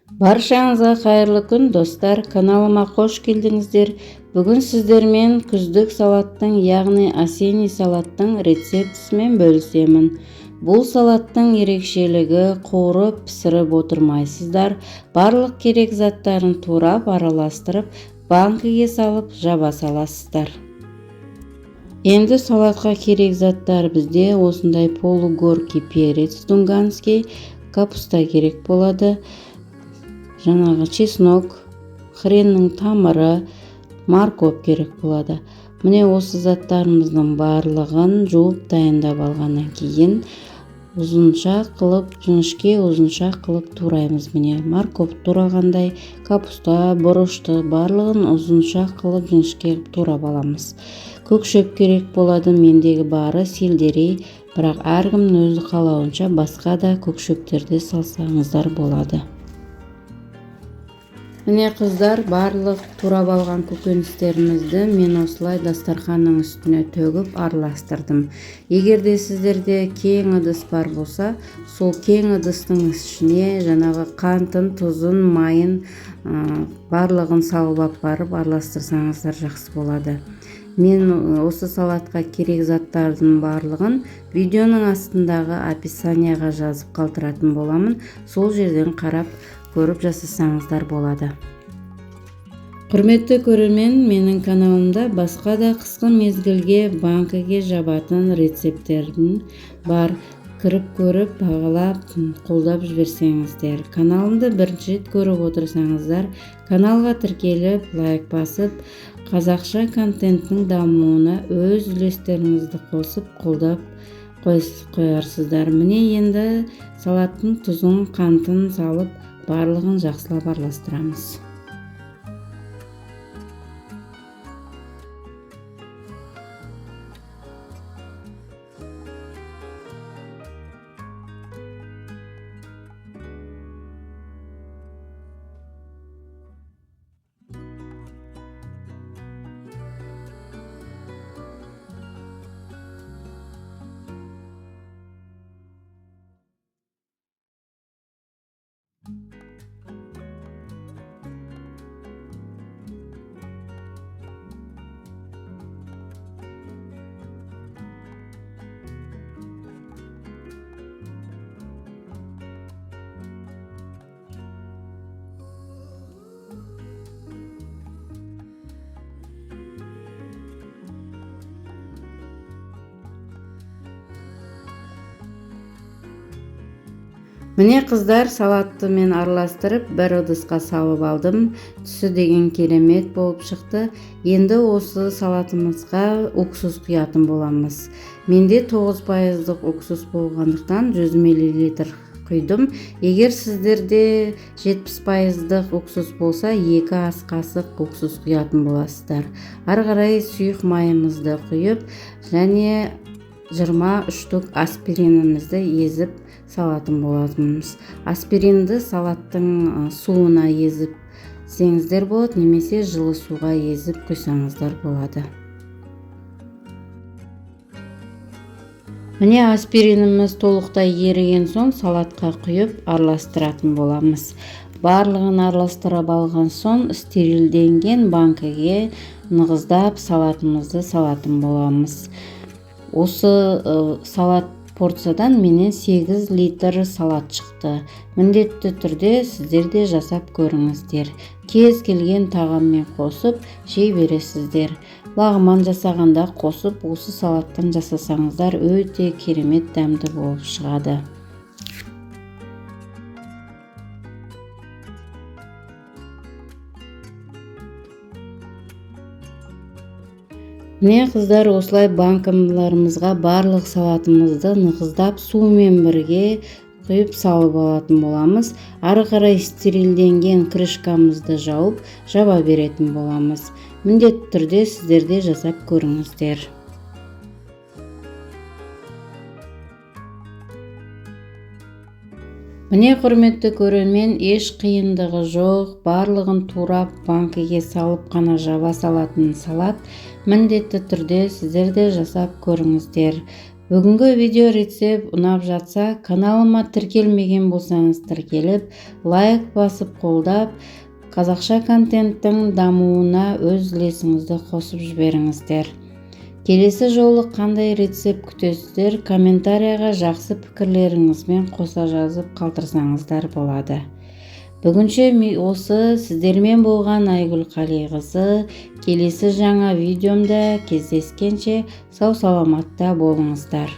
Баршаңызға қайырлы күн достар, каналыма қош келдіңіздер. Бүгін сіздермен күздік салаттың, яғни осенний салаттың рецептісімен бөлісемін. Бұл салаттың ерекшелігі қуырып пісіріп отырмайсыздар. Барлық керек заттарын турап араластырып, банкіге салып жаба саласыздар. Енді салатқа керек заттар бізде осындай полугоркий перец дунганский, капуста керек болады. Жаңағы чеснок, хреннің тамыры, морковь керек болады. Міне осы заттарымыздың барлығын жуып дайындап алғаннан кейін ұзынша қылып, жіңішке ұзынша қылып тураймыз. Міне морковь турағандай, капуста, бұрышты барлығын ұзынша қылып жіңішке турап аламыз. Көкшөп керек болады, мендегі бары сельдерей, бірақ әркімнің өзі қалауынша басқа да көкшөптерді салсаңыздар болады. Міне қыздар, барлық турап алған көкөністерімізді мен осылай дастарханның үстіне төгіп араластырдым. Егерде сіздерде кең ыдыс бар болса, сол кең ыдыстың ішіне жаңағы қантын, тұзын, майын барлығын салып барып араластырсаңыздар жақсы болады. Мен осы салатқа керек заттардың барлығын видеоның астындағы описанияға жазып қалдыратын боламын. Сол жерден қарап көріп жасасаңыздар болады. Құрметті көрермен, менің каналымда басқа да қысқы мезгілге банкіге жабатын рецептердің бар. Кіріп көріп, бағалап, қолдап жіберсеңіздер. Каналымды бірінші рет көріп отырсаңыздар, каналға тіркеліп, лайк басып, қазақша контенттің дамуына өз үлестеріңізді қосып, қолдап қоярсыздар. Міне енді салаттың тұзын, қантын салып, барлығын жақсылап араластырамыз. Міне қыздар, салатты мен араластырып бір ыдысқа салып алдым. Түсі деген керемет болып шықты. Енді осы салатымызға уксус құятын боламыз. Менде 9% уксус болғандықтан 100 мл құйдым. Егер сіздерде 70% уксус болса, 2 ас қасық уксус құятын боласыздар. Ары қарай сұйық майымызды құйып, және 23 штук аспиринімізді езіп салатын боламыз. Аспиринді салаттың суына езіп сеңіздер болады, немесе жылы суға езіп құйсаңыздар болады. Міне аспириніміз толықтай еріген соң салатқа құйып араластыратын боламыз. Барлығын араластырып алған соң стерилденген банкіге нығыздап салатымызды салатын боламыз. Осы салат порциядан менен 8 литр салат шықты. Міндетті түрде сіздерде жасап көріңіздер. Кез келген тағаммен қосып жей бересіздер. Лағман жасағанда қосып, осы салаттан жасасаңыздар өте керемет дәмді болып шығады. Міне қыздар, осылай банкіларымызға барлық салатымызды нығыздап сумен бірге құйып салып алатын боламыз. Ары қарай стерилденген крышкамызды жауып, жаба беретін боламыз. Міндетті түрде сіздерде жасап көріңіздер. Міне құрметті көрермен, еш қиындығы жоқ, барлығын турап банкіге салып қана жаба салатын салат. Міндетті түрде сіздерде жасап көріңіздер. Бүгінгі видео рецепт ұнап жатса, каналыма тіркелмеген болсаңыз тіркеліп, лайк басып қолдап, қазақша контенттің дамуына өз үлесіңізді қосып жіберіңіздер. Келесі жолы қандай рецепт күтесіздер, комментарияға жақсы пікірлеріңізбен қоса жазып қалдырсаңыздар болады. Бүгінше осы сіздермен болған Айгүл Қалиқызы. Келесі жаңа видеомда кездескенше сау саламатта болыңыздар.